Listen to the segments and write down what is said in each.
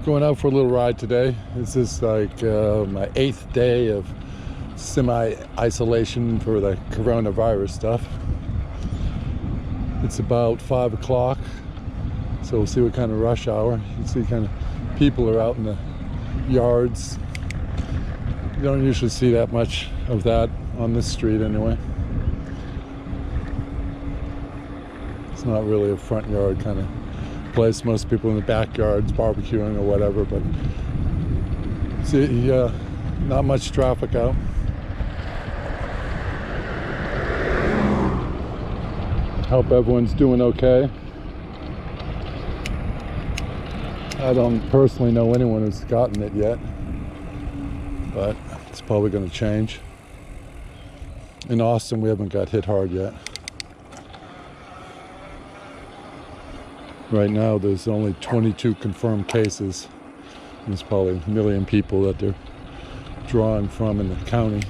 Going out for a little ride today. This is like my 8th day of semi-isolation for the coronavirus stuff. It's about 5 o'clock, so we'll see what kind of rush hour. You can see kind of people are out in the yards. You don't usually see that much of that on this street anyway. It's not really a front yard kind of place. Most people in the backyards barbecuing or whatever, but see, not much traffic out. Hope everyone's doing okay. I don't personally know anyone who's gotten it yet, but it's probably going to change. In Austin, we haven't got hit hard yet. Right now, there's only 22 confirmed cases. There's probably a million people that they're drawing from in the county.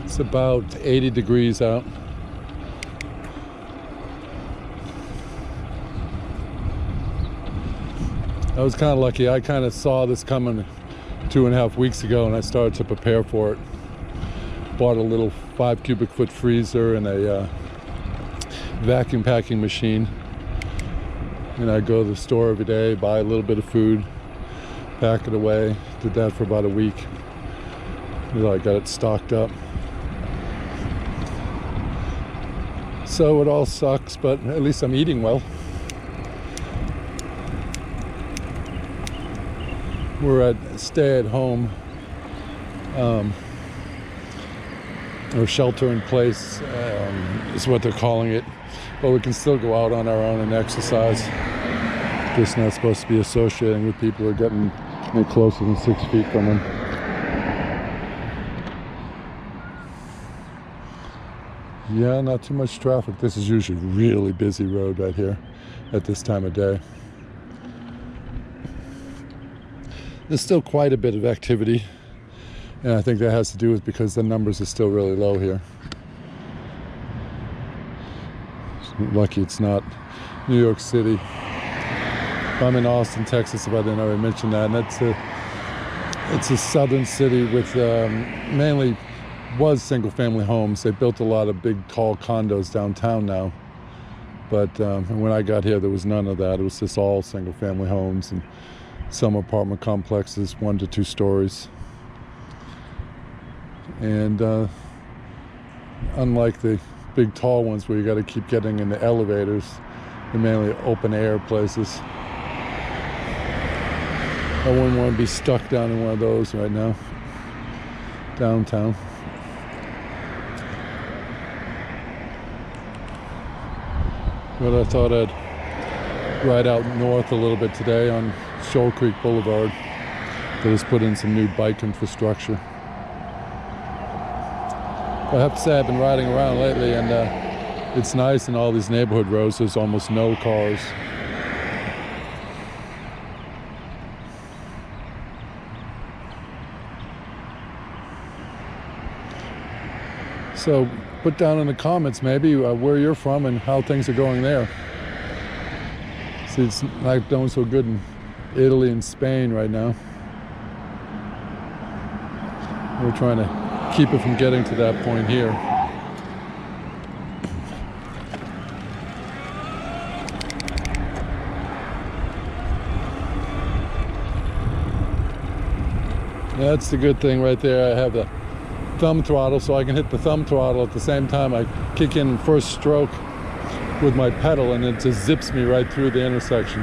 It's about 80 degrees out. I was kind of lucky. I kind of saw this coming 2.5 weeks ago, and I started to prepare for it. Bought a little 5 cubic foot freezer and a vacuum packing machine, and I go to the store every day, buy a little bit of food, pack it away. Did that for about a week. I got it stocked up. So it all sucks, but at least I'm eating well. We're at stay-at-home or shelter-in-place is what they're calling it. But we can still go out on our own and exercise. Just not supposed to be associating with people who are getting any closer than 6 feet from them. Yeah, not too much traffic. This is usually a really busy road right here at this time of day. There's still quite a bit of activity, and I think that has to do with because the numbers are still really low here. Lucky it's not New York City. I'm in Austin, Texas, if I didn't already mention that. And it's a southern city with mainly was single-family homes. They built a lot of big, tall condos downtown now. But when I got here, there was none of that. It was just all single-family homes and some apartment complexes, 1 to 2 stories. And unlike the big tall ones where you got to keep getting in the elevators, they're mainly open air places. I wouldn't want to be stuck down in one of those right now downtown. But I thought I'd ride out north a little bit today on Shoal Creek Boulevard. They just put in some new bike infrastructure. I have to say I've been riding around lately, and it's nice in all these neighborhood roads. There's almost no cars. So put down in the comments maybe where you're from and how things are going there. See, it's not doing so good in Italy and Spain right now. We're trying to keep it from getting to that point here. That's the good thing right there. I have the thumb throttle, so I can hit the thumb throttle at the same time I kick in first stroke with my pedal, and it just zips me right through the intersection.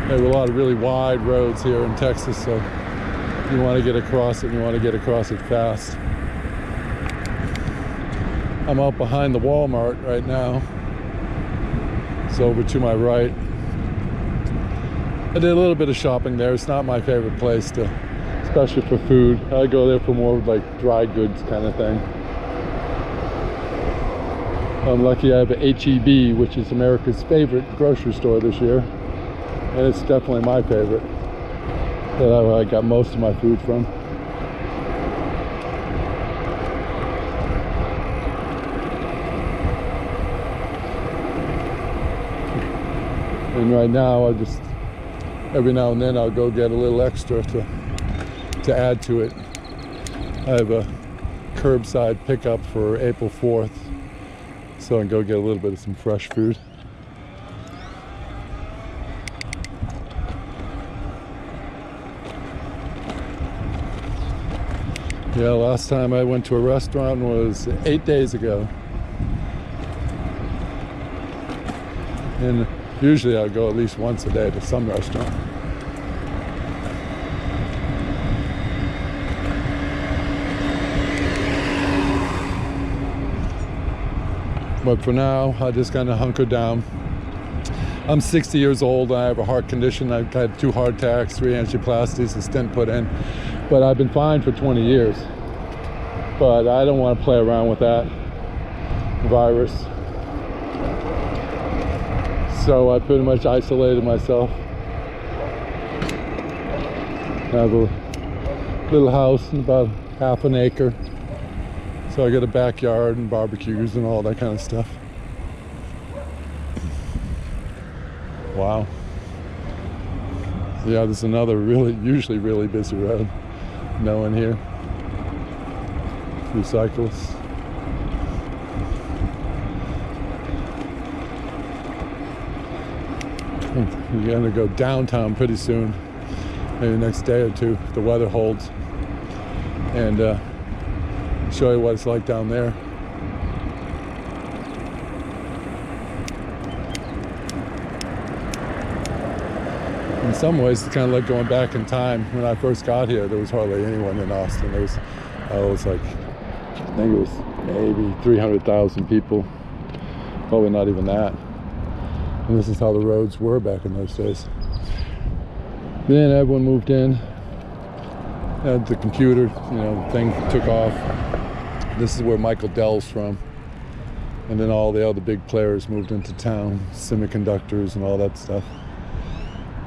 There are a lot of really wide roads here in Texas, so you want to get across it, and you want to get across it fast. I'm out behind the Walmart right now. It's over to my right. I did a little bit of shopping there. It's not my favorite place to, especially for food. I go there for more like dry goods kind of thing. I'm lucky I have a H-E-B, which is America's favorite grocery store this year. And it's definitely my favorite. That's where I got most of my food from. And right now, every now and then I'll go get a little extra to add to it. I have a curbside pickup for April 4th, so I can go get a little bit of some fresh food. Yeah, last time I went to a restaurant was 8 days ago. And usually I go at least once a day to some restaurant. But for now, I just kind of hunker down. I'm 60 years old. I have a heart condition. I've had 2 heart attacks, 3 angioplasties, a stent put in. But I've been fine for 20 years. But I don't want to play around with that virus. So I pretty much isolated myself. I have a little house in about half an acre. So I got a backyard and barbecues and all that kind of stuff. Wow. Yeah, there's another usually really busy road. No one here. A few cyclists. We're gonna go downtown pretty soon, maybe next day or two, if the weather holds, and show you what it's like down there. In some ways, it's kind of like going back in time. When I first got here, there was hardly anyone in Austin. I was like, I think it was maybe 300,000 people, probably not even that. And this is how the roads were back in those days. Then everyone moved in, had the computer, thing took off. This is where Michael Dell's from. And then all the other big players moved into town, semiconductors and all that stuff.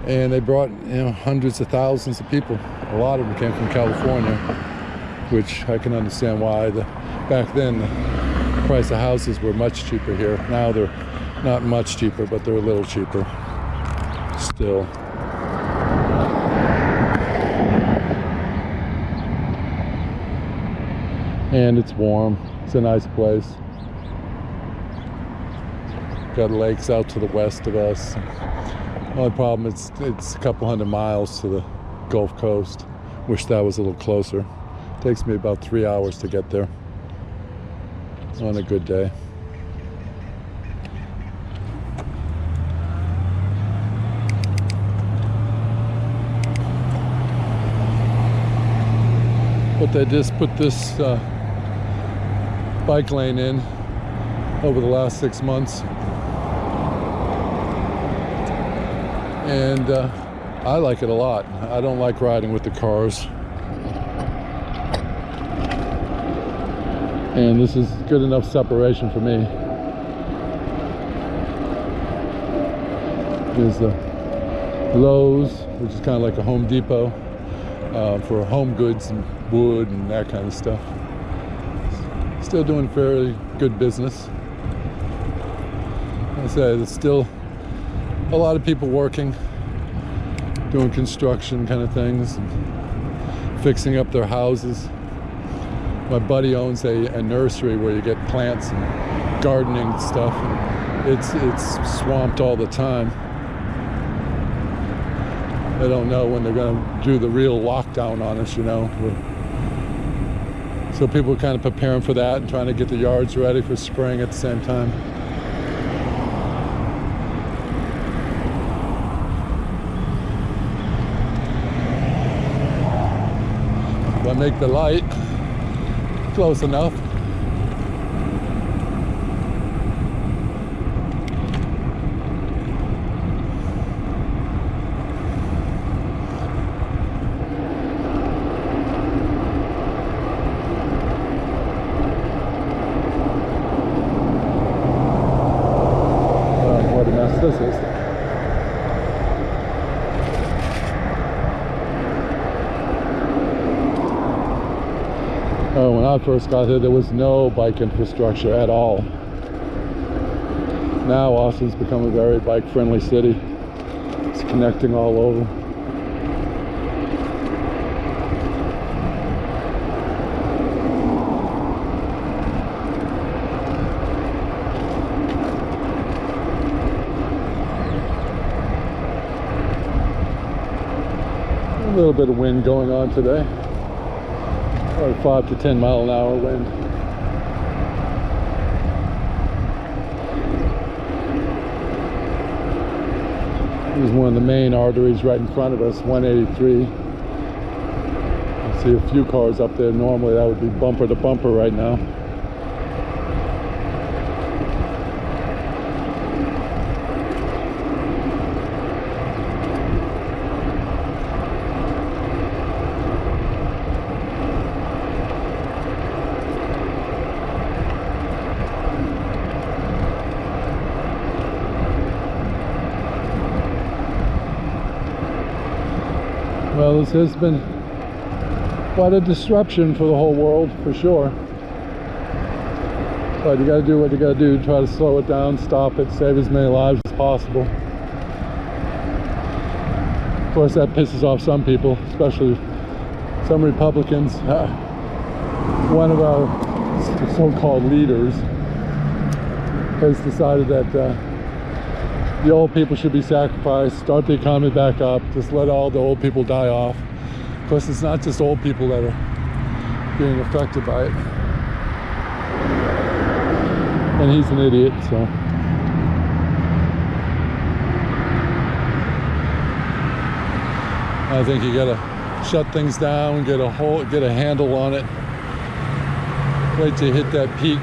And they brought, hundreds of thousands of people. A lot of them came from California, which I can understand why. Back then, the price of houses were much cheaper here. Now they're not much cheaper, but they're a little cheaper still. And it's warm. It's a nice place. Got lakes out to the west of us. Only problem, it's a couple hundred miles to the Gulf Coast. Wish that was a little closer. Takes me about 3 hours to get there on a good day. But they just put this bike lane in over the last 6 months. And I like it a lot. I don't like riding with the cars. And this is good enough separation for me. There's the Lowe's, which is kind of like a Home Depot for home goods and wood and that kind of stuff. Still doing fairly good business. Like I say, there's still a lot of people working, doing construction kind of things, fixing up their houses. My buddy owns a nursery where you get plants and gardening stuff. And it's swamped all the time. I don't know when they're going to do the real lockdown on us, So people are kind of preparing for that and trying to get the yards ready for spring at the same time. If I make the light close enough. What a mess this is. Oh, when I first got here, there was no bike infrastructure at all. Now Austin's become a very bike-friendly city. sidewalks connecting all over. A little bit of wind going on today. About 5 to 10 mile an hour wind. This is one of the main arteries right in front of us, 183. I see a few cars up there. Normally that would be bumper to bumper right now. Well, this has been quite a disruption for the whole world, for sure. But you got to do what you got to do, try to slow it down, stop it, save as many lives as possible. Of course, that pisses off some people, especially some Republicans. One of our so-called leaders has decided that the old people should be sacrificed, start the economy back up, just let all the old people die off. Of course, it's not just old people that are being affected by it. And he's an idiot, so. I think you gotta shut things down, get a handle on it. Wait till you hit that peak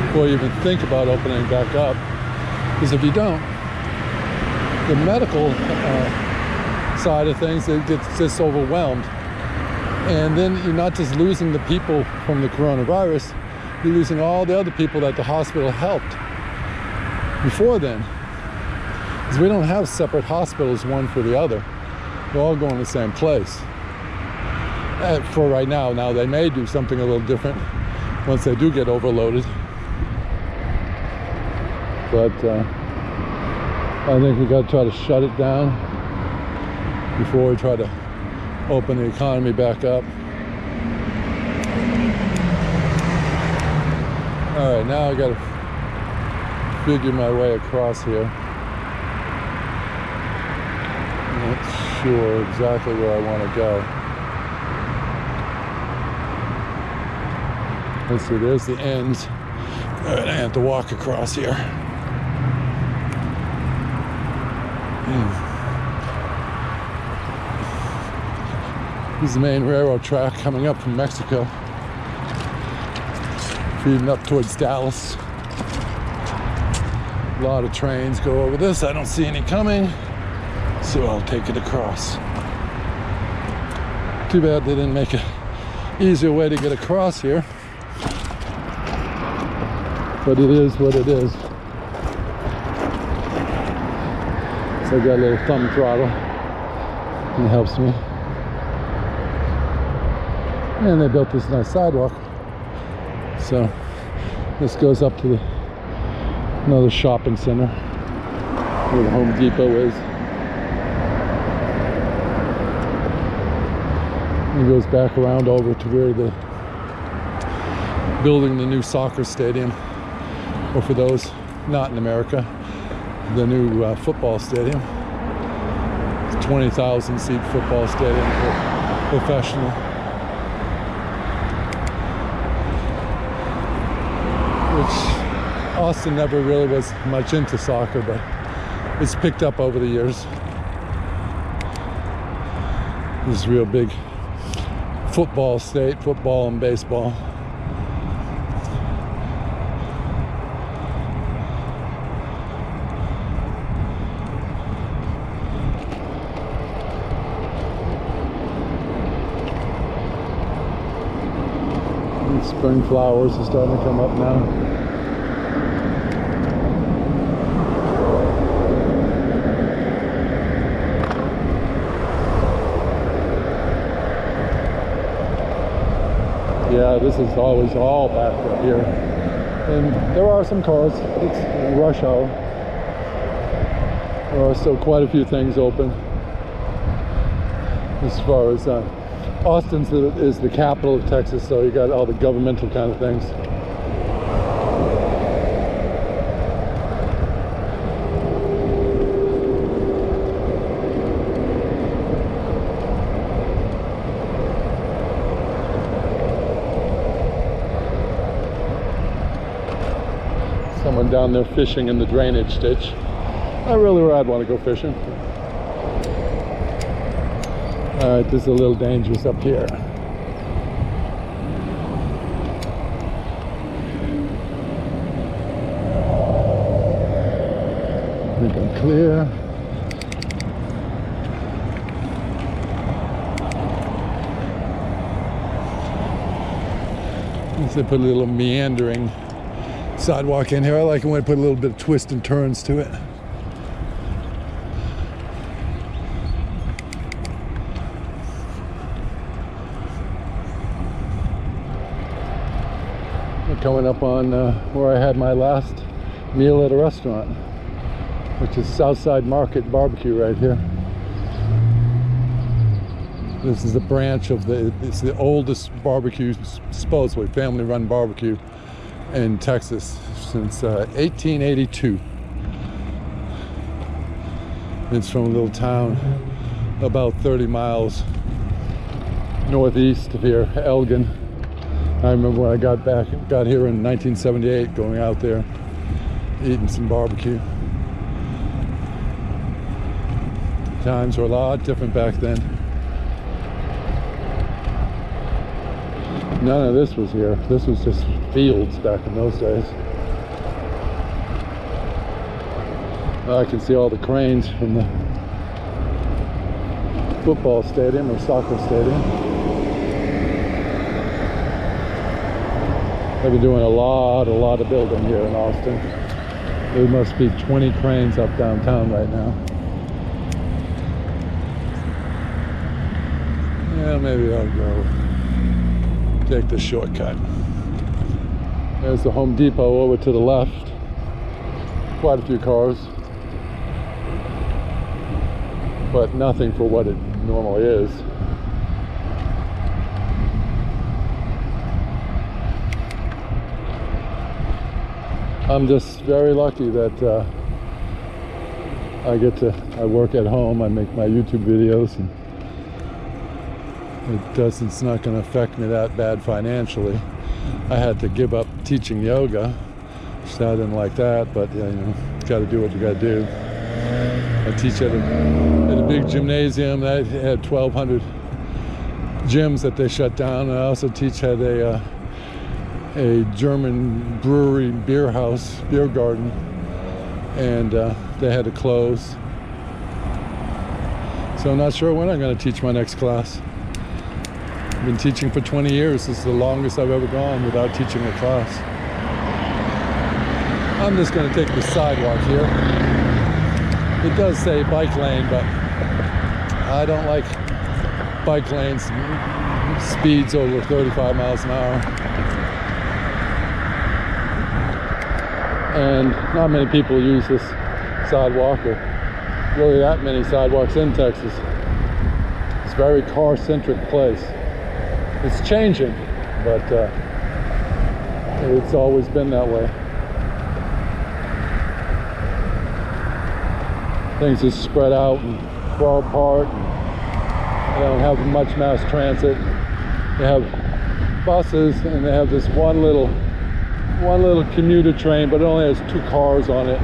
before you even think about opening back up. Because if you don't, the medical side of things, it gets just overwhelmed. And then you're not just losing the people from the coronavirus, you're losing all the other people that the hospital helped before then. Because we don't have separate hospitals, one for the other. They're all going to the same place. For right now. Now they may do something a little different once they do get overloaded. But I think we got to try to shut it down before we try to open the economy back up. All right, now I got to figure my way across here. I'm not sure exactly where I want to go. Let's see, there's the ends. All right, I have to walk across here. This is the main railroad track coming up from Mexico, feeding up towards Dallas. A lot of trains go over this. I don't see any coming, so I'll take it across. Too bad they didn't make an easier way to get across here, but it is what it is. So I got a little thumb throttle, it helps me. And they built this nice sidewalk. So this goes up to another shopping center where the Home Depot is. And it goes back around over to where they're building the new soccer stadium, or for those not in America, the new football stadium. It's a 20,000 seat football stadium for professional. Which Austin never really was much into soccer, but it's picked up over the years. This is a real big football state, football and baseball. Spring flowers are starting to come up now. Yeah, this is always all backed up here. And there are some cars. It's rush hour. There are still quite a few things open. As far as Austin is the capital of Texas, so you got all the governmental kind of things. Someone down there fishing in the drainage ditch. Not really where I'd want to go fishing. Alright, this is a little dangerous up here. I think I'm clear. They put a little meandering sidewalk in here. I like it when I put a little bit of twists and turns to it. We're coming up on where I had my last meal at a restaurant, which is Southside Market Barbecue right here. This is a branch of it's the oldest barbecue, supposedly family-run barbecue in Texas since 1882. It's from a little town about 30 miles northeast of here, Elgin. I remember when I got here in 1978, going out there, eating some barbecue. Times were a lot different back then. None of this was here. This was just fields back in those days. I can see all the cranes from the football stadium or soccer stadium. They've been doing a lot of building here in Austin. There must be 20 cranes up downtown right now. Yeah, maybe I'll go take the shortcut. There's the Home Depot over to the left. Quite a few cars, but nothing for what it normally is. I'm just very lucky that I work at home, I make my YouTube videos, and it's not going to affect me that bad financially. I had to give up teaching yoga, so I didn't like that, but you know, got to do what you got to do. I teach at a big gymnasium that had 1,200 gyms that they shut down. I also teach at a German brewery beer garden, and they had to close. So I'm not sure when I'm going to teach my next class. I've been teaching for 20 years. This is the longest I've ever gone without teaching a class. I'm just going to take the sidewalk here. It does say bike lane, but I don't like bike lanes, speeds over 35 miles an hour. And not many people use this sidewalk, or really that many sidewalks in Texas. It's a very car-centric place. It's changing, but it's always been that way. Things just spread out and fall apart, and they don't have much mass transit. They have buses, and they have this one little commuter train, but it only has 2 cars on it,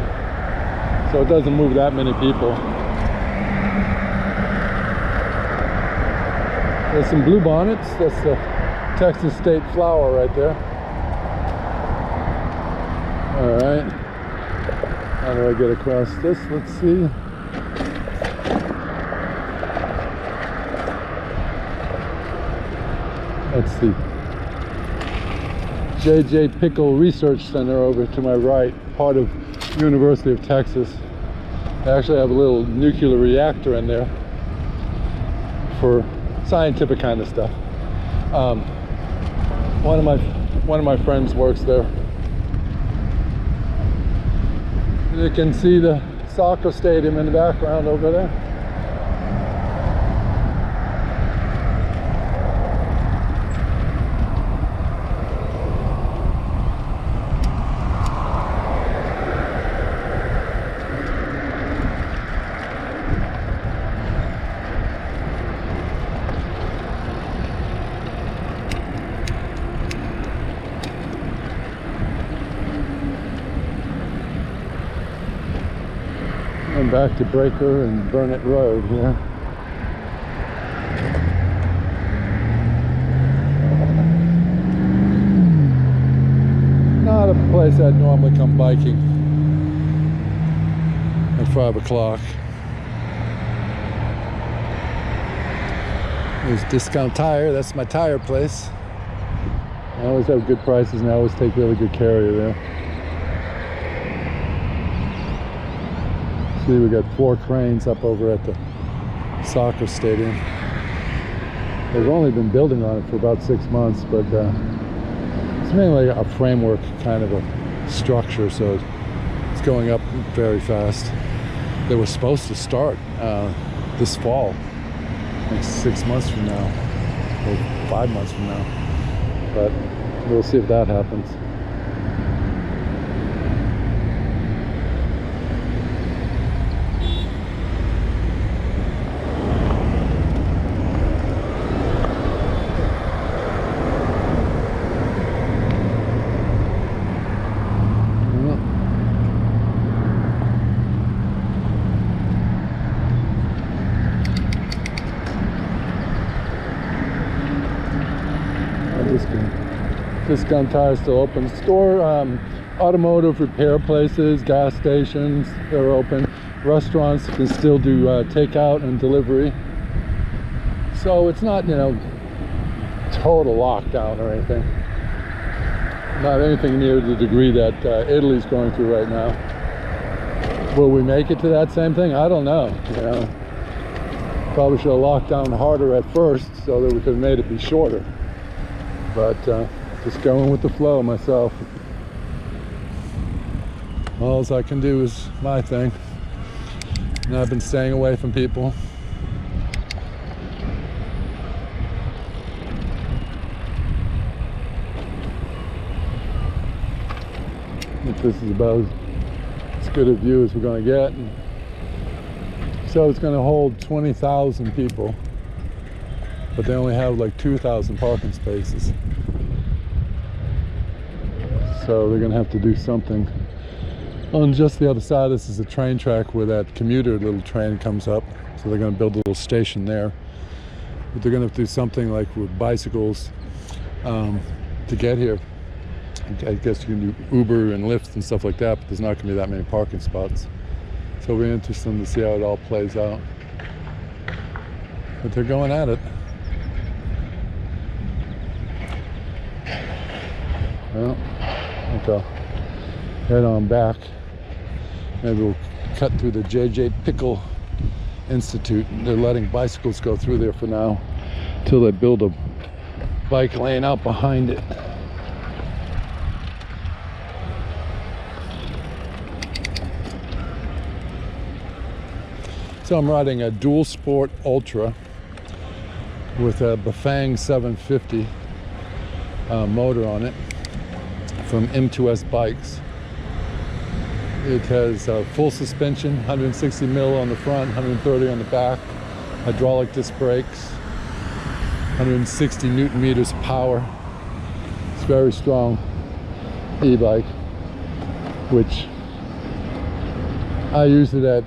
so it doesn't move that many people. There's some blue bonnets. That's the Texas state flower right there. All right, how do I get across this? Let's see. Let's see. J.J. Pickle Research Center over to my right, part of University of Texas. They actually have a little nuclear reactor in there for scientific kind of stuff. One of my friends works there. You can see the soccer stadium in the background over there. And back to Breaker and Burnett Road here. Not a place I'd normally come biking at 5 o'clock. There's Discount Tire, that's my tire place. I always have good prices and I always take really good care of you there. See, we got 4 cranes up over at the soccer stadium. They've only been building on it for about 6 months, but it's mainly a framework kind of a structure, so it's going up very fast. They were supposed to start this fall, like 6 months from now, or 5 months from now, but we'll see if that happens. Discount Tire still open. Store, automotive repair places, gas stations, they're open. Restaurants can still do takeout and delivery. So it's not, you know, total lockdown or anything. Not anything near the degree that Italy's going through right now. Will we make it to that same thing? I don't know, you know. Probably should have locked down harder at first so that we could have made it be shorter. But just going with the flow myself. All I can do is my thing. And I've been staying away from people. I think this is about as good a view as we're going to get. And so it's going to hold 20,000 people. But they only have like 2,000 parking spaces. So they're gonna have to do something. On just the other side, this is a train track where that commuter little train comes up. So they're gonna build a little station there. But they're gonna have to do something like with bicycles to get here. I guess you can do Uber and Lyft and stuff like that, but there's not gonna be that many parking spots. So it'll be interesting to see how it all plays out. But they're going at it. Well, okay, head on back. Maybe we'll cut through the J.J. Pickle Institute. They're letting bicycles go through there for now until they build a bike lane out behind it. So I'm riding a dual sport Ultra with a Bafang 750 motor on it from M2S Bikes. It has full suspension, 160 mil on the front, 130 on the back, hydraulic disc brakes, 160 Newton meters power. It's very strong e-bike, which I use it at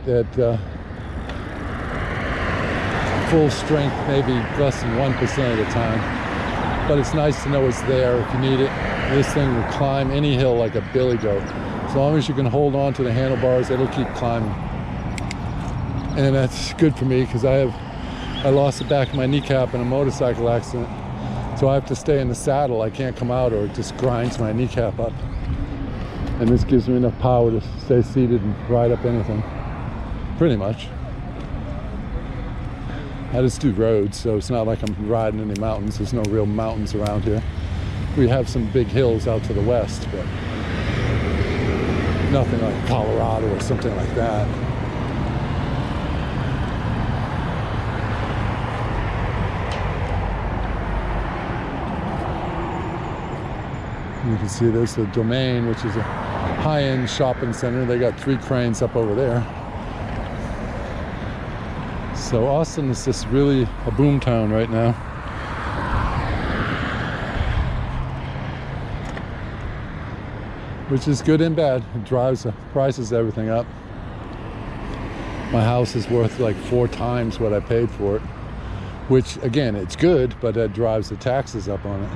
full strength, maybe less than 1% of the time. But it's nice to know it's there if you need it. This thing will climb any hill like a billy goat. As long as you can hold on to the handlebars, it'll keep climbing. And that's good for me because I lost the back of my kneecap in a motorcycle accident. So I have to stay in the saddle. I can't come out or it just grinds my kneecap up. And this gives me enough power to stay seated and ride up anything. Pretty much. I just do roads, so it's not like I'm riding in the mountains. There's no real mountains around here. We have some big hills out to the west, but nothing like Colorado or something like that. You can see there's the Domain, which is a high-end shopping center. They got 3 cranes up over there. So Austin is just really a boom town right now. Which is good and bad. It drives the prices, everything up. My house is worth like 4 times what I paid for it. Which, again, it's good, but that drives the taxes up on it.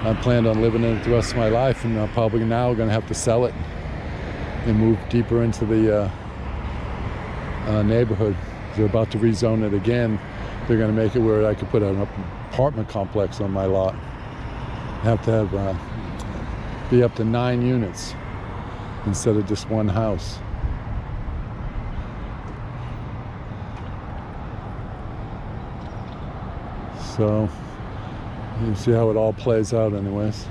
I planned on living in it the rest of my life, and I'm probably now going to have to sell it and move deeper into the neighborhood. They're about to rezone it again. They're going to make it where I could put an apartment complex on my lot. I have to have be up to 9 units instead of just 1 house. So you see how it all plays out anyways.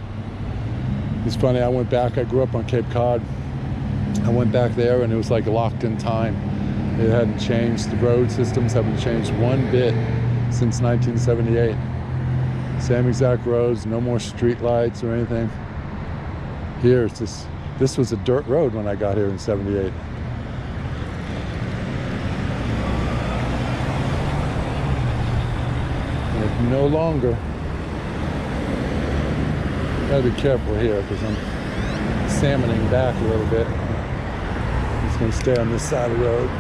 It's funny, I went back, I grew up on Cape Cod. I went back there and it was like locked in time. It hadn't changed, the road systems haven't changed one bit since 1978. Same exact roads, no more street lights or anything. Here it's just, this was a dirt road when I got here in 78. No longer. Gotta be careful here because I'm salmoning back a little bit. I'm just gonna stay on this side of the road.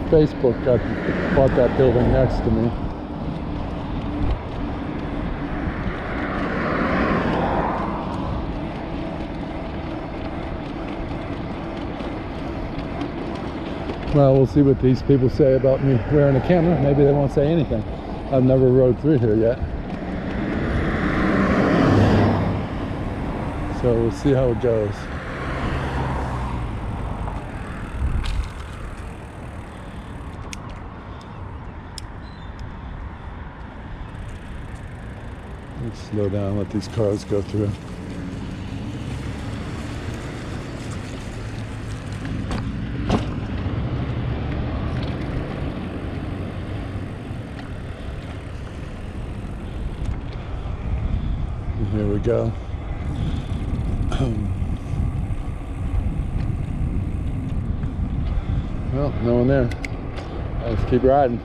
Facebook bought that building next to me. Well, we'll see what these people say about me wearing a camera. Maybe they won't say anything. I've never rode through here yet. So we'll see how it goes. Let's slow down, let these cars go through. And here we go. Well, no one there. Let's keep riding.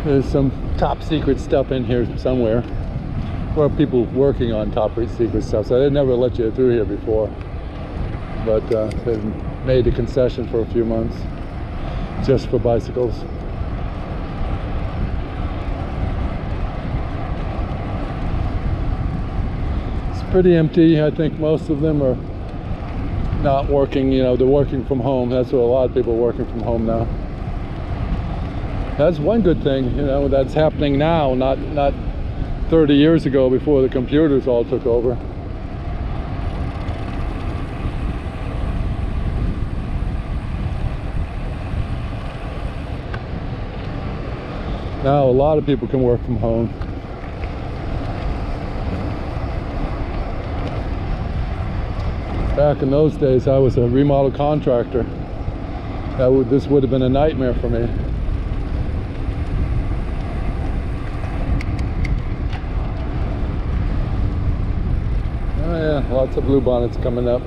There's some top secret stuff in here somewhere. Well, people working on top secret stuff, so they'd never let you through here before. But they made a concession for a few months, just for bicycles. It's pretty empty. I think most of them are not working, you know, they're working from home. That's what a lot of people are working from home now. That's one good thing, you know, that's happening now, not 30 years ago before the computers all took over. Now a lot of people can work from home. Back in those days, I was a remodel contractor. This would have been a nightmare for me. Oh yeah, lots of bluebonnets coming up.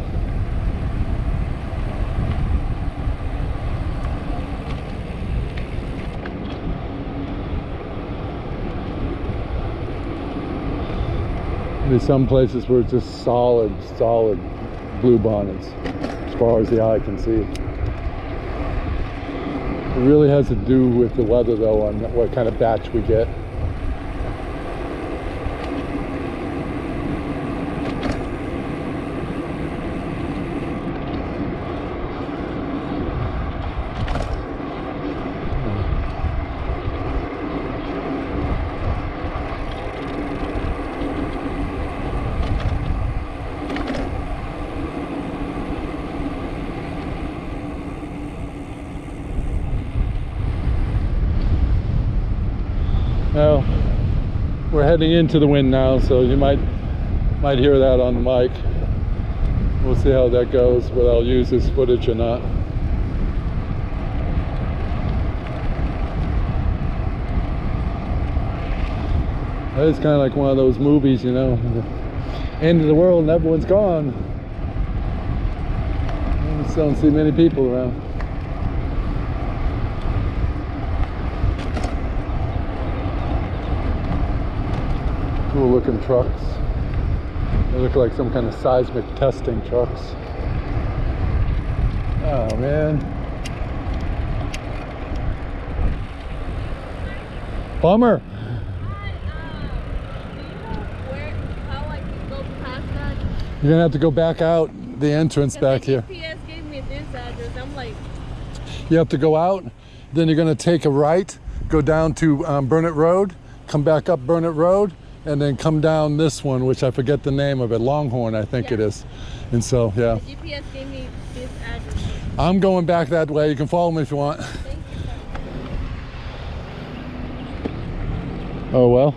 There's some places where it's just solid bluebonnets as far as the eye can see. It really has to do with the weather though, on what kind of batch we get. heading into the wind now, so you might hear that on the mic. We'll see how that goes, whether I'll use this footage or not. It's kind of like one of those movies, you know, the end of the world and everyone's gone. I just don't see many people around. Cool looking trucks. They look like some kind of seismic testing trucks. Oh man. Bummer. You're gonna have to go back out the entrance back here. GPS gave me this address. I'm like, you have to go out, then you're gonna take a right, go down to Burnett Road, come back up Burnett Road, and then come down this one, which I forget the name of it, Longhorn, I think it is. And so, yeah. The GPS gave me this address. I'm going back that way. You can follow me if you want. Thank you. Oh well.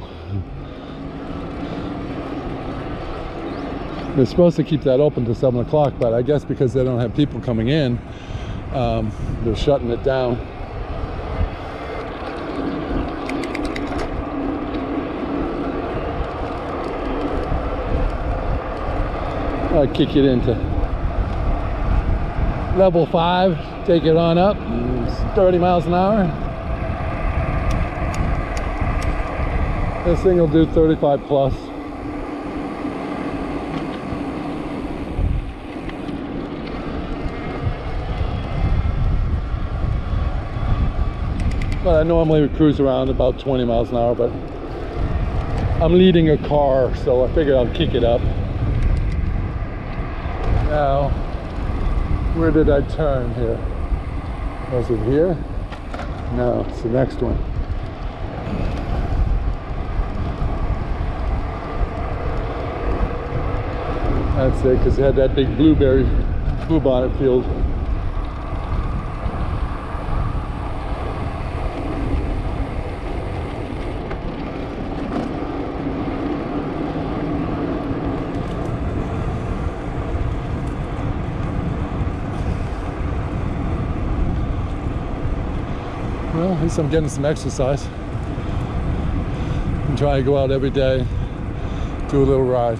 They're supposed to keep that open till 7 o'clock, but I guess because they don't have people coming in, they're shutting it down. I'll kick it into level 5, take it on up, it's 30 miles an hour. This thing will do 35 plus. But I normally cruise around about 20 miles an hour, but I'm leading a car, so I figured I'll kick it up. Now, where did I turn here? Was it here? No, it's the next one. That's it, because it had that big bluebonnet field. Well, at least I'm getting some exercise. I'm trying to go out every day, do a little ride.